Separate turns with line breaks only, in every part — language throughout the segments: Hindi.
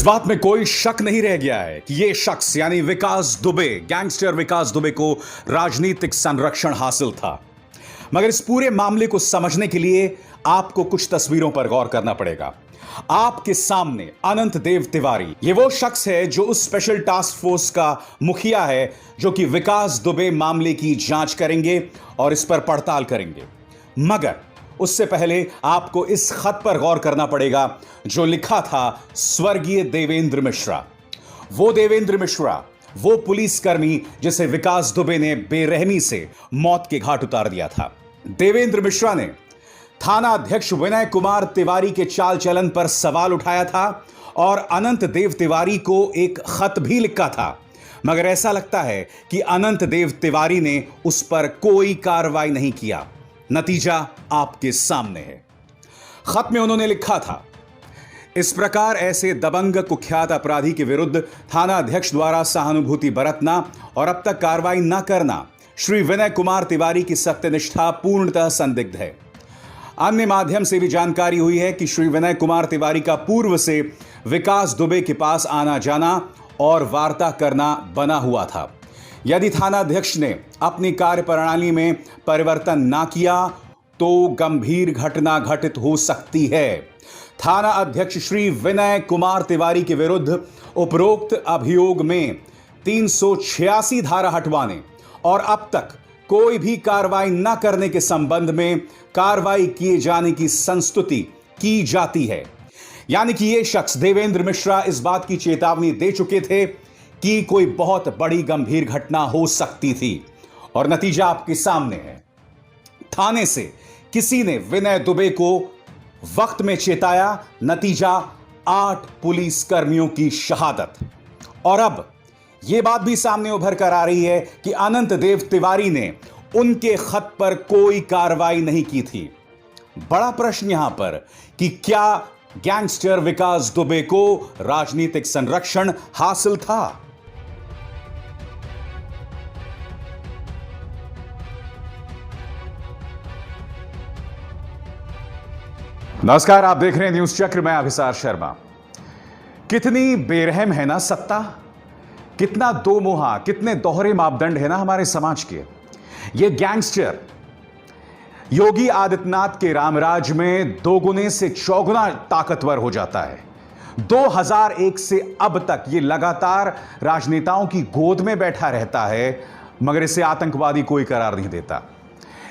बात में कोई शक नहीं रह गया है कि यह शख्स यानी विकास दुबे, गैंगस्टर विकास दुबे को राजनीतिक संरक्षण हासिल था। मगर इस पूरे मामले को समझने के लिए आपको कुछ तस्वीरों पर गौर करना पड़ेगा। आपके सामने अनंत देव तिवारी, ये वो शख्स है जो उस स्पेशल टास्क फोर्स का मुखिया है जो कि विकास दुबे मामले की जांच करेंगे और इस पर पड़ताल करेंगे। मगर उससे पहले आपको इस खत पर गौर करना पड़ेगा जो लिखा था स्वर्गीय देवेंद्र मिश्रा। वो देवेंद्र मिश्रा, वो पुलिसकर्मी जिसे विकास दुबे ने बेरहमी से मौत के घाट उतार दिया था। देवेंद्र मिश्रा ने थाना अध्यक्ष विनय कुमार तिवारी के चाल चलन पर सवाल उठाया था और अनंत देव तिवारी को एक खत भी लिखा था। मगर ऐसा लगता है कि अनंत देव तिवारी ने उस पर कोई कार्रवाई नहीं किया। नतीजा आपके सामने है। खत में उन्होंने लिखा था, इस प्रकार ऐसे दबंग कुख्यात अपराधी के विरुद्ध थाना अध्यक्ष द्वारा सहानुभूति बरतना और अब तक कार्रवाई न करना श्री विनय कुमार तिवारी की सत्यनिष्ठा पूर्णतः संदिग्ध है। अन्य माध्यम से भी जानकारी हुई है कि श्री विनय कुमार तिवारी का पूर्व से विकास दुबे के पास आना जाना और वार्ता करना बना हुआ था। यदि थाना अध्यक्ष ने अपनी कार्यप्रणाली में परिवर्तन ना किया तो गंभीर घटना घटित हो सकती है। थाना अध्यक्ष श्री विनय कुमार तिवारी के विरुद्ध उपरोक्त अभियोग में 386 धारा हटवाने और अब तक कोई भी कार्रवाई न करने के संबंध में कार्रवाई किए जाने की संस्तुति की जाती है। यानी कि यह शख्स देवेंद्र मिश्रा इस बात की चेतावनी दे चुके थे कि कोई बहुत बड़ी गंभीर घटना हो सकती थी और नतीजा आपके सामने है। थाने से किसी ने विनय दुबे को वक्त में चेताया, नतीजा 8 पुलिस कर्मियों की शहादत। और अब यह बात भी सामने उभर कर आ रही है कि अनंत देव तिवारी ने उनके खत पर कोई कार्रवाई नहीं की थी। बड़ा प्रश्न यहां पर कि क्या गैंगस्टर विकास दुबे को राजनीतिक संरक्षण हासिल था? नमस्कार, आप देख रहे हैं न्यूज चक्र। मैं अभिसार शर्मा। कितनी बेरहम है ना सत्ता, कितना दो मुहा, कितने दोहरे मापदंड है ना हमारे समाज के। ये गैंगस्टर योगी आदित्यनाथ के रामराज में दोगुने से चौगुना ताकतवर हो जाता है। 2001 से अब तक ये लगातार राजनेताओं की गोद में बैठा रहता है, मगर इसे आतंकवादी कोई करार नहीं देता।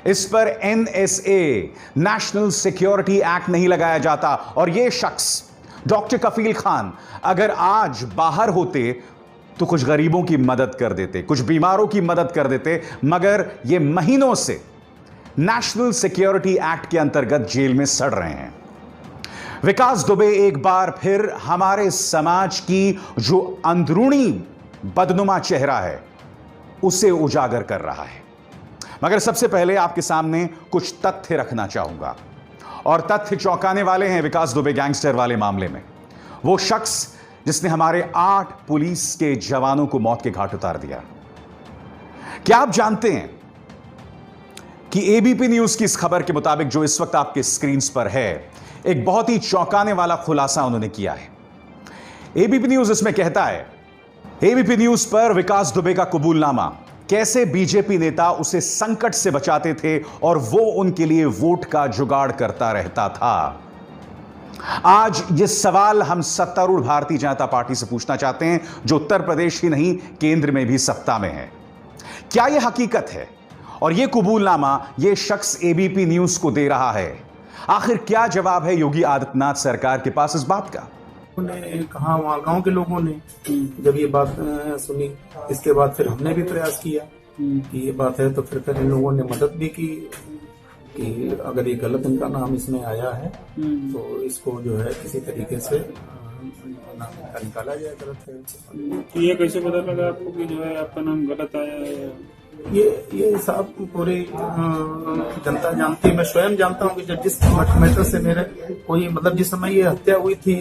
इस पर NSA, नेशनल सिक्योरिटी एक्ट नहीं लगाया जाता। और यह शख्स डॉक्टर कफील खान अगर आज बाहर होते तो कुछ गरीबों की मदद कर देते, कुछ बीमारों की मदद कर देते, मगर ये महीनों से नेशनल सिक्योरिटी एक्ट के अंतर्गत जेल में सड़ रहे हैं। विकास दुबे एक बार फिर हमारे समाज की जो अंदरूनी बदनुमा चेहरा है उसे उजागर कर रहा है। मगर सबसे पहले आपके सामने कुछ तथ्य रखना चाहूंगा और तथ्य चौंकाने वाले हैं। विकास दुबे गैंगस्टर वाले मामले में वो शख्स जिसने हमारे 8 पुलिस के जवानों को मौत के घाट उतार दिया। क्या आप जानते हैं कि ABP न्यूज की इस खबर के मुताबिक जो इस वक्त आपके स्क्रीन पर है, एक बहुत ही चौंकाने वाला खुलासा उन्होंने किया है। ABP न्यूज इसमें कहता है, ABP न्यूज पर विकास दुबे का कबूलनामा, कैसे बीजेपी नेता उसे संकट से बचाते थे और वो उनके लिए वोट का जुगाड़ करता रहता था। आज ये सवाल हम सत्तारूढ़ भारतीय जनता पार्टी से पूछना चाहते हैं जो उत्तर प्रदेश ही नहीं केंद्र में भी सत्ता में है। क्या यह हकीकत है और यह कबूलनामा यह शख्स ABP न्यूज को दे रहा है? आखिर क्या जवाब है योगी आदित्यनाथ सरकार के पास इस बात का?
उन्होंने कहा, वहाँ गांव के लोगों ने जब ये बात सुनी, इसके बाद फिर हमने भी प्रयास किया कि ये बात है, तो फिर इन लोगों ने मदद भी की कि अगर ये गलत इनका नाम इसमें आया है तो इसको जो है किसी तरीके से नाम निकाला जाए। गलत है
ये कैसे पता लगा आपको कि जो है आपका नाम गलत आया है?
ये साहब पूरी जनता जानती है, मैं स्वयं जानता हूँ कि जब जिस मैटर से मेरे कोई मतलब जिस समय ये हत्या हुई थी,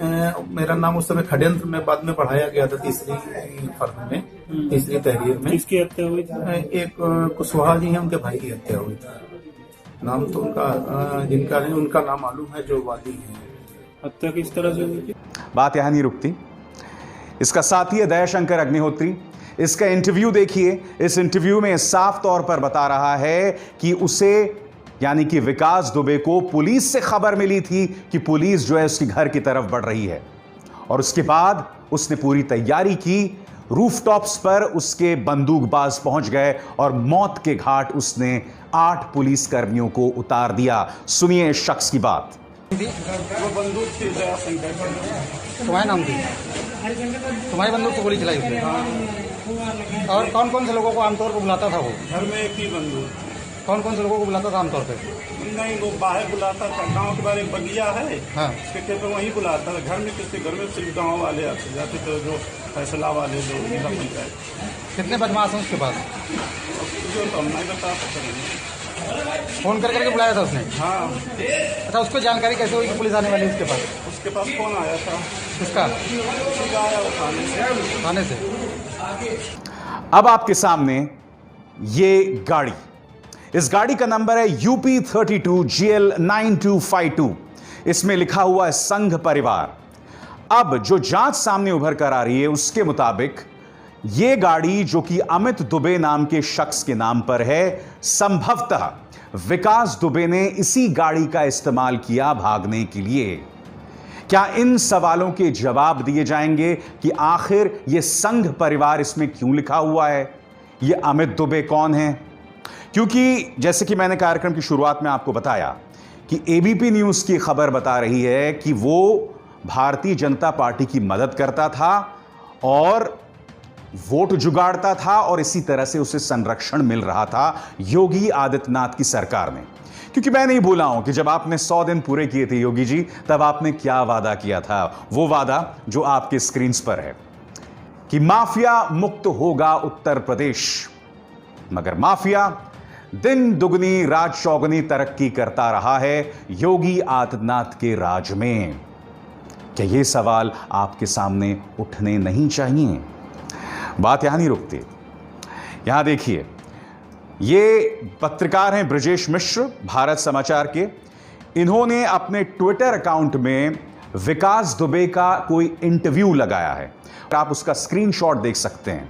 मेरा नाम उस समय षड्यंत्र में बाद में बढ़ाया गया था, तीसरी फर्द में, तीसरी तहरीर में।
किसकी हत्या हुई थी?
एक कुशवाहा जी हैं, उनके भाई की हत्या हुई थी। नाम तो उनका जिनका नहीं, उनका नाम मालूम है, जो वादी है।
हत्या किस तरह से हुई थी?
बात यहां नहीं रुकती। इसका साथी है दयाशंकर अग्निहोत्री। इसका इंटरव्यू देखिए। इस इंटरव्यू में साफ तौर पर बता रहा है कि उसे यानी कि विकास दुबे को पुलिस से खबर मिली थी कि पुलिस जो है उसके घर की तरफ बढ़ रही है, और उसके बाद उसने पूरी तैयारी की। रूफटॉप्स पर उसके बंदूकबाज पहुंच गए और मौत के घाट उसने 8 पुलिस कर्मियों को उतार दिया। सुनिए इस शख्स की बात।
वो बंदूक थी दयाशंकर
तुम्हारे नाम थी? तुम्हारी बंदूक से गोली चलाई उसने? और कौन कौन से लोगों को आमतौर पर बुलाता था वो?
घर में एक ही बंदूक।
कौन कौन से लोगों को बुलाता था आमतौर पे?
नहीं, वो बाहर बुलाता था। गांव के बारे में बगिया है,
हाँ।
उसके खेत में वहीं बुलाता था। घर में किसके घर में सिर्फ गांव वाले आते जाते थे, जो फैसला वाले जो जिला पंचायत।
कितने बदमाश हैं उसके पास?
जो तो हम नहीं बता सकते।
फोन कर करके बुलाया था उसने?
हाँ,
अच्छा, उसको जानकारी कैसे हुई कि पुलिस आने वाली है उसके पास?
उसके पास फोन आया था।
किसका?
उसी का आया वो थाने से।
थाने से।
अब आपके सामने ये गाड़ी, इस गाड़ी का नंबर है UP32 GL 9252। इसमें लिखा हुआ है संघ परिवार। अब जो जांच सामने उभर कर आ रही है उसके मुताबिक यह गाड़ी जो कि अमित दुबे नाम के शख्स के नाम पर है, संभवतः विकास दुबे ने इसी गाड़ी का इस्तेमाल किया भागने के लिए। क्या इन सवालों के जवाब दिए जाएंगे कि आखिर यह संघ परिवार इसमें क्यों लिखा हुआ है? यह अमित दुबे कौन है? क्योंकि जैसे कि मैंने कार्यक्रम की शुरुआत में आपको बताया कि ABP न्यूज की खबर बता रही है कि वो भारतीय जनता पार्टी की मदद करता था और वोट जुगाड़ता था, और इसी तरह से उसे संरक्षण मिल रहा था योगी आदित्यनाथ की सरकार में। क्योंकि मैं नहीं भूला हूं कि जब आपने 100 दिन पूरे किए थे योगी जी, तब आपने क्या वादा किया था। वो वादा जो आपके स्क्रीन पर है कि माफिया मुक्त होगा उत्तर प्रदेश। मगर माफिया दिन दुगनी रात चौगुनी तरक्की करता रहा है योगी आदित्यनाथ के राज में। क्या ये सवाल आपके सामने उठने नहीं चाहिए? बात यहां नहीं रुकती। यहां देखिए, ये पत्रकार हैं ब्रजेश मिश्र, भारत समाचार के। इन्होंने अपने ट्विटर अकाउंट में विकास दुबे का कोई इंटरव्यू लगाया है। आप उसका स्क्रीनशॉट देख सकते हैं।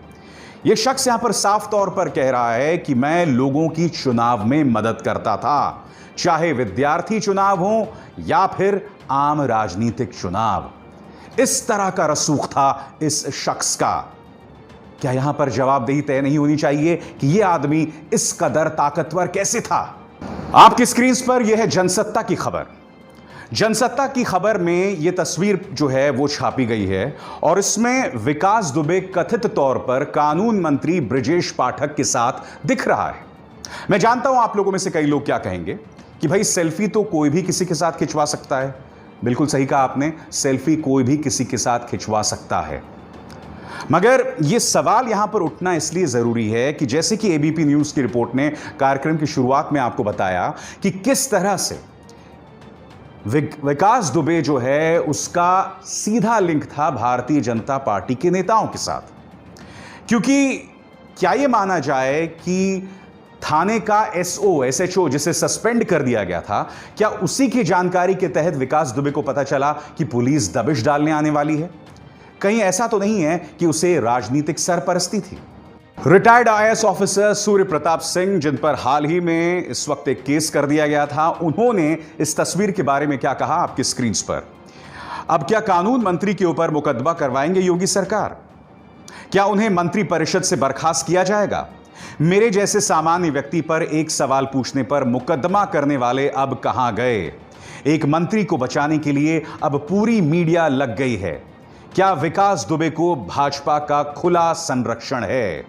यह शख्स यहां पर साफ तौर पर कह रहा है कि मैं लोगों की चुनाव में मदद करता था, चाहे विद्यार्थी चुनाव हो या फिर आम राजनीतिक चुनाव। इस तरह का रसूख था इस शख्स का। क्या यहां पर जवाबदेही तय नहीं होनी चाहिए कि यह आदमी इस कदर ताकतवर कैसे था? आपकी स्क्रीन पर यह है जनसत्ता की खबर। जनसत्ता की खबर में यह तस्वीर जो है वो छापी गई है, और इसमें विकास दुबे कथित तौर पर कानून मंत्री ब्रजेश पाठक के साथ दिख रहा है। मैं जानता हूं आप लोगों में से कई लोग क्या कहेंगे कि भाई सेल्फी तो कोई भी किसी के साथ खिंचवा सकता है। बिल्कुल सही कहा आपने, सेल्फी कोई भी किसी के साथ खिंचवा सकता है। मगर यह सवाल यहां पर उठना इसलिए जरूरी है कि जैसे कि ABP न्यूज की रिपोर्ट ने कार्यक्रम की शुरुआत में आपको बताया कि किस तरह से विकास दुबे जो है उसका सीधा लिंक था भारतीय जनता पार्टी के नेताओं के साथ। क्योंकि क्या यह माना जाए कि थाने का SHO जिसे सस्पेंड कर दिया गया था, क्या उसी की जानकारी के तहत विकास दुबे को पता चला कि पुलिस दबिश डालने आने वाली है? कहीं ऐसा तो नहीं है कि उसे राजनीतिक सरपरस्ती थी? Retired IAS officer Surya Pratap Singh, जिन पर हाल ही में इस वक्त एक केस कर दिया गया था, उन्होंने इस तस्वीर के बारे में क्या कहा आपकी स्क्रीन पर। अब क्या कानून मंत्री के ऊपर मुकदमा करवाएंगे योगी सरकार? क्या उन्हें मंत्री परिषद से बर्खास्त किया जाएगा? मेरे जैसे सामान्य व्यक्ति पर एक सवाल पूछने पर मुकदमा करने वाले अब कहां गए? एक मंत्री को बचाने के लिए अब पूरी मीडिया लग गई है। क्या विकास दुबे को भाजपा का खुला संरक्षण है?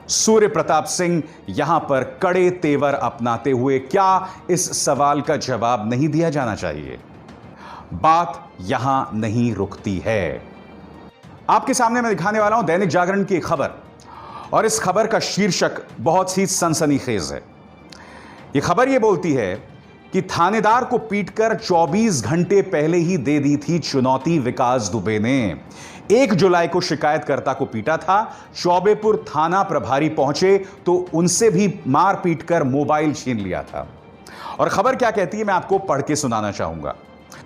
सूर्य प्रताप सिंह यहां पर कड़े तेवर अपनाते हुए क्या इस सवाल का जवाब नहीं दिया जाना चाहिए? बात यहां नहीं रुकती है। आपके सामने मैं दिखाने वाला हूं दैनिक जागरण की खबर, और इस खबर का शीर्षक बहुत ही सनसनीखेज है। यह खबर यह बोलती है कि थानेदार को पीटकर 24 घंटे पहले ही दे दी थी चुनौती विकास दुबे ने। 1 जुलाई को शिकायतकर्ता को पीटा था। चौबेपुर थाना प्रभारी पहुंचे तो उनसे भी मार पीट कर मोबाइल छीन लिया था। और खबर क्या कहती है मैं आपको पढ़ के सुनाना चाहूंगा।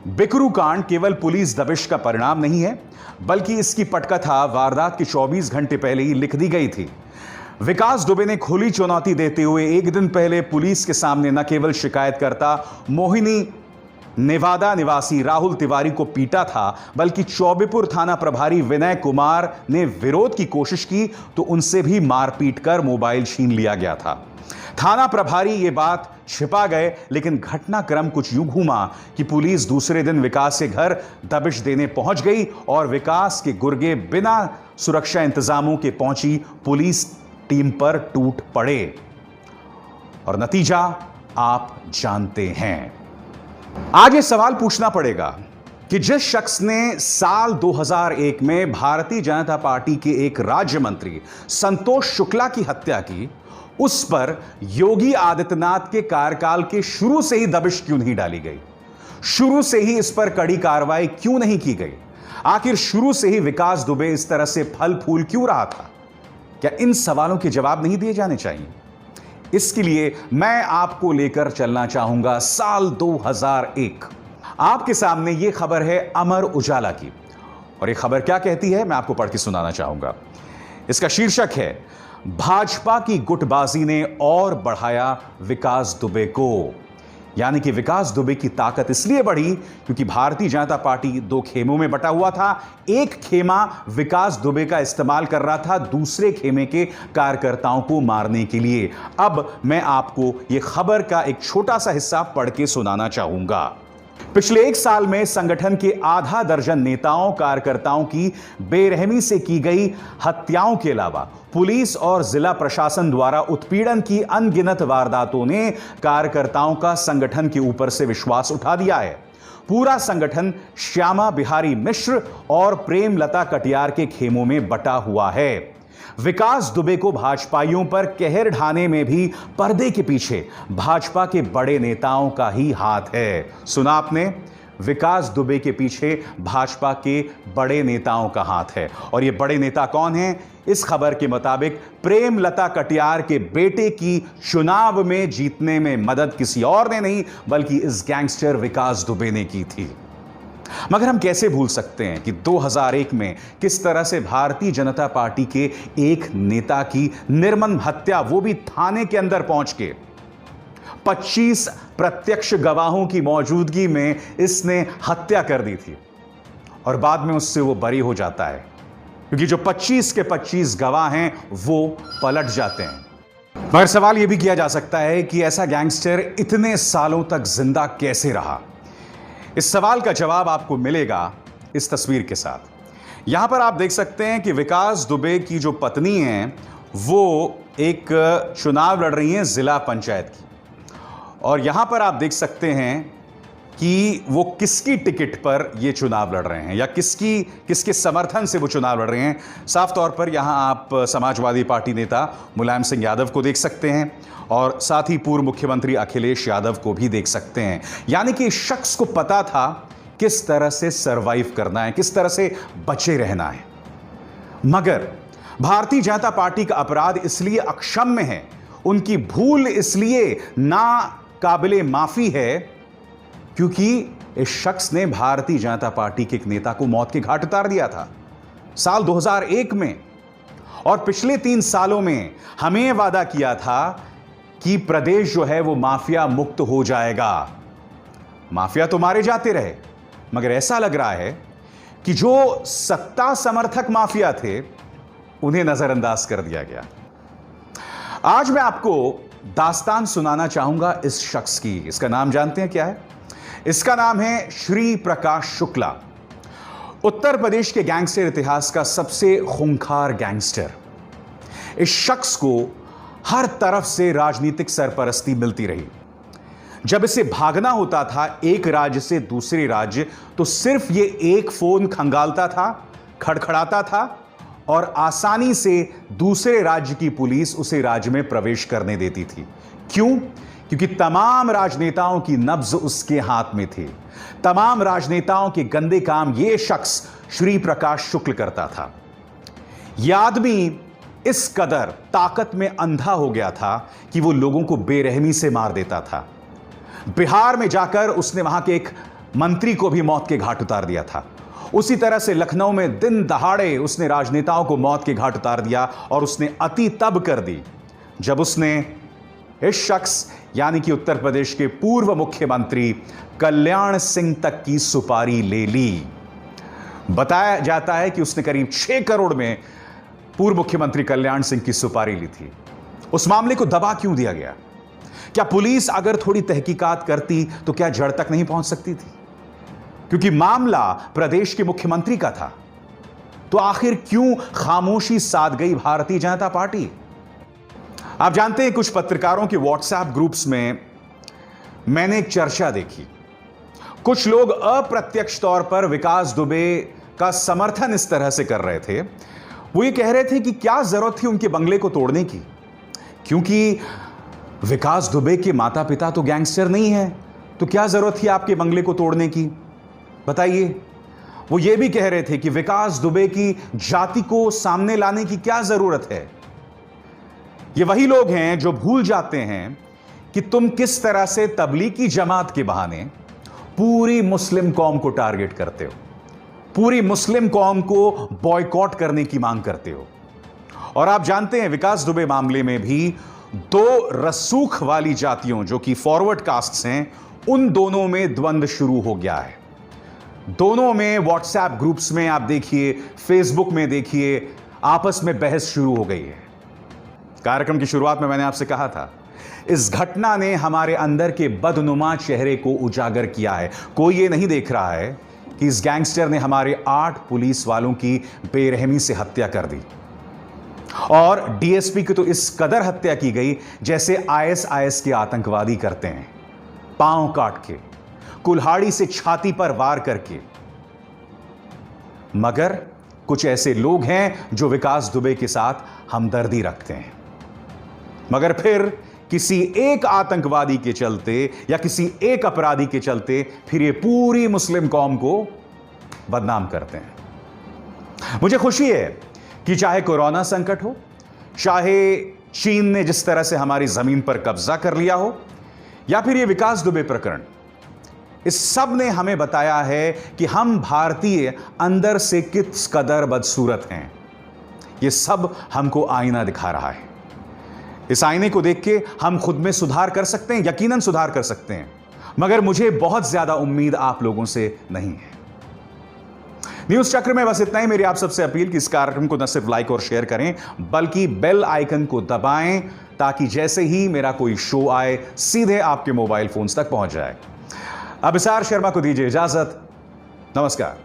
बिकरू कांड केवल पुलिस दबिश का परिणाम नहीं है, बल्कि इसकी पटकथा वारदात के 24 घंटे पहले ही लिख दी गई थी। विकास दुबे ने खुली चुनौती देते हुए एक दिन पहले पुलिस के सामने न केवल शिकायतकर्ता मोहिनी नेवादा निवासी राहुल तिवारी को पीटा था, बल्कि चौबेपुर थाना प्रभारी विनय कुमार ने विरोध की कोशिश की तो उनसे भी मारपीट कर मोबाइल छीन लिया गया था। थाना प्रभारी ये बात छिपा गए, लेकिन घटनाक्रम कुछ यूं घूमा कि पुलिस दूसरे दिन विकास के घर दबिश देने पहुंच गई और विकास के गुर्गे बिना सुरक्षा इंतजामों के पहुंची पुलिस टीम पर टूट पड़े और नतीजा आप जानते हैं। आज ये सवाल पूछना पड़ेगा कि जिस शख्स ने साल 2001 में भारतीय जनता पार्टी के एक राज्य मंत्री संतोष शुक्ला की हत्या की, उस पर योगी आदित्यनाथ के कार्यकाल के शुरू से ही दबिश क्यों नहीं डाली गई? शुरू से ही इस पर कड़ी कार्रवाई क्यों नहीं की गई? आखिर शुरू से ही विकास दुबे इस तरह से फल फूल क्यों रहा था? क्या इन सवालों के जवाब नहीं दिए जाने चाहिए? इसके लिए मैं आपको लेकर चलना चाहूंगा साल 2001। आपके सामने यह खबर है अमर उजाला की, और यह खबर क्या कहती है मैं आपको पढ़ के सुनाना चाहूंगा। इसका शीर्षक है, भाजपा की गुटबाजी ने और बढ़ाया विकास दुबे को। यानी कि विकास दुबे की ताकत इसलिए बढ़ी क्योंकि भारतीय जनता पार्टी दो खेमों में बटा हुआ था। एक खेमा विकास दुबे का इस्तेमाल कर रहा था दूसरे खेमे के कार्यकर्ताओं को मारने के लिए। अब मैं आपको यह खबर का एक छोटा सा हिस्सा पढ़ के सुनाना चाहूंगा। पिछले एक साल में संगठन के आधा दर्जन नेताओं कार्यकर्ताओं की बेरहमी से की गई हत्याओं के अलावा पुलिस और जिला प्रशासन द्वारा उत्पीड़न की अनगिनत वारदातों ने कार्यकर्ताओं का संगठन के ऊपर से विश्वास उठा दिया है। पूरा संगठन श्यामा बिहारी मिश्र और प्रेमलता कटियार के खेमों में बटा हुआ है। विकास दुबे को भाजपाइयों पर कहर ढाने में भी पर्दे के पीछे भाजपा के बड़े नेताओं का ही हाथ है। सुना आपने? विकास दुबे के पीछे भाजपा के बड़े नेताओं का हाथ है। और ये बड़े नेता कौन हैं? इस खबर के मुताबिक प्रेमलता कटियार के बेटे की चुनाव में जीतने में मदद किसी और ने नहीं बल्कि इस गैंगस्टर विकास दुबे ने की थी। मगर हम कैसे भूल सकते हैं कि 2001 में किस तरह से भारतीय जनता पार्टी के एक नेता की निर्मम हत्या, वो भी थाने के अंदर पहुंच के 25 प्रत्यक्ष गवाहों की मौजूदगी में इसने हत्या कर दी थी और बाद में उससे वो बरी हो जाता है, क्योंकि जो 25 के 25 गवाह हैं वो पलट जाते हैं। मगर सवाल यह भी किया जा सकता है कि ऐसा गैंगस्टर इतने सालों तक जिंदा कैसे रहा? इस सवाल का जवाब आपको मिलेगा इस तस्वीर के साथ। यहां पर आप देख सकते हैं कि विकास दुबे की जो पत्नी है वो एक चुनाव लड़ रही हैं जिला पंचायत की, और यहां पर आप देख सकते हैं कि वो किसकी टिकट पर ये चुनाव लड़ रहे हैं या किसके समर्थन से वो चुनाव लड़ रहे हैं। साफ तौर पर यहां आप समाजवादी पार्टी नेता मुलायम सिंह यादव को देख सकते हैं और साथ ही पूर्व मुख्यमंत्री अखिलेश यादव को भी देख सकते हैं। यानी कि इस शख्स को पता था किस तरह से सरवाइव करना है, किस तरह से बचे रहना है। मगर भारतीय जनता पार्टी का अपराध इसलिए अक्षम्य है, उनकी भूल इसलिए ना काबिले माफी है क्योंकि इस शख्स ने भारतीय जनता पार्टी के एक नेता को मौत के घाट उतार दिया था साल 2001 में। और पिछले 3 सालों में हमें वादा किया था कि प्रदेश जो है वो माफिया मुक्त हो जाएगा। माफिया तो मारे जाते रहे, मगर ऐसा लग रहा है कि जो सत्ता समर्थक माफिया थे उन्हें नजरअंदाज कर दिया गया। आज मैं आपको दास्तान सुनाना चाहूंगा इस शख्स की। इसका नाम जानते हैं क्या है? इसका नाम है श्री प्रकाश शुक्ला, उत्तर प्रदेश के गैंगस्टर इतिहास का सबसे खूंखार गैंगस्टर। इस शख्स को हर तरफ से राजनीतिक सरपरस्ती मिलती रही। जब इसे भागना होता था एक राज्य से दूसरे राज्य तो सिर्फ ये एक फोन खंगालता था, खड़खड़ाता था और आसानी से दूसरे राज्य की पुलिस उसे राज्य में प्रवेश करने देती थी। क्यों? क्योंकि तमाम राजनेताओं की नब्ज उसके हाथ में थी। तमाम राजनेताओं के गंदे काम ये शख्स श्री प्रकाश शुक्ल करता था। यह आदमी इस कदर ताकत में अंधा हो गया था कि वो लोगों को बेरहमी से मार देता था। बिहार में जाकर उसने वहां के एक मंत्री को भी मौत के घाट उतार दिया था। उसी तरह से लखनऊ में दिन दहाड़े उसने राजनेताओं को मौत के घाट उतार दिया, और उसने अति तब कर दी जब उसने इस शख्स यानी कि उत्तर प्रदेश के पूर्व मुख्यमंत्री कल्याण सिंह तक की सुपारी ले ली। बताया जाता है कि उसने करीब 6 करोड़ में पूर्व मुख्यमंत्री कल्याण सिंह की सुपारी ली थी। उस मामले को दबा क्यों दिया गया? क्या पुलिस अगर थोड़ी तहकीकात करती तो क्या जड़ तक नहीं पहुंच सकती थी? क्योंकि मामला प्रदेश के मुख्यमंत्री का था, तो आखिर क्यों खामोशी साध गई भारतीय जनता पार्टी? आप जानते हैं, कुछ पत्रकारों के व्हाट्सएप ग्रुप्स में मैंने एक चर्चा देखी। कुछ लोग अप्रत्यक्ष तौर पर विकास दुबे का समर्थन इस तरह से कर रहे थे। वो ये कह रहे थे कि क्या जरूरत थी उनके बंगले को तोड़ने की, क्योंकि विकास दुबे के माता पिता तो गैंगस्टर नहीं है, तो क्या जरूरत थी आपके बंगले को तोड़ने की, बताइए। वो ये भी कह रहे थे कि विकास दुबे की जाति को सामने लाने की क्या जरूरत है। ये वही लोग हैं जो भूल जाते हैं कि तुम किस तरह से तबलीगी जमात के बहाने पूरी मुस्लिम कौम को टारगेट करते हो, पूरी मुस्लिम कौम को बॉयकॉट करने की मांग करते हो। और आप जानते हैं, विकास दुबे मामले में भी 2 रसूख वाली जातियों जो कि फॉरवर्ड कास्ट्स हैं, उन दोनों में द्वंद्व शुरू हो गया है। दोनों में व्हाट्सएप ग्रुप्स में आप देखिए, फेसबुक में देखिए, आपस में बहस शुरू हो गई है। कार्यक्रम की शुरुआत में मैंने आपसे कहा था, इस घटना ने हमारे अंदर के बदनुमा चेहरे को उजागर किया है। कोई ये नहीं देख रहा है कि इस गैंगस्टर ने हमारे 8 पुलिस वालों की बेरहमी से हत्या कर दी, और डीएसपी की तो इस कदर हत्या की गई जैसे आईएसआईएस के आतंकवादी करते हैं, पांव काट के, कुल्हाड़ी से छाती पर वार करके। मगर कुछ ऐसे लोग हैं जो विकास दुबे के साथ हमदर्दी रखते हैं, मगर फिर किसी एक आतंकवादी के चलते या किसी एक अपराधी के चलते फिर ये पूरी मुस्लिम कौम को बदनाम करते हैं। मुझे खुशी है कि चाहे कोरोना संकट हो, चाहे चीन ने जिस तरह से हमारी जमीन पर कब्जा कर लिया हो, या फिर ये विकास दुबे प्रकरण, इस सब ने हमें बताया है कि हम भारतीय अंदर से किस कदर बदसूरत हैं। ये सब हमको आईना दिखा रहा है। इस आईने को देख के हम खुद में सुधार कर सकते हैं, यकीनन सुधार कर सकते हैं, मगर मुझे बहुत ज्यादा उम्मीद आप लोगों से नहीं है। न्यूज चक्र में बस इतना ही। मेरी आप सबसे अपील कि इस कार्यक्रम को न सिर्फ लाइक और शेयर करें, बल्कि बेल आइकन को दबाएं, ताकि जैसे ही मेरा कोई शो आए सीधे आपके मोबाइल फोन्स तक पहुंच जाए। अभिसार शर्मा को दीजिए इजाजत। नमस्कार।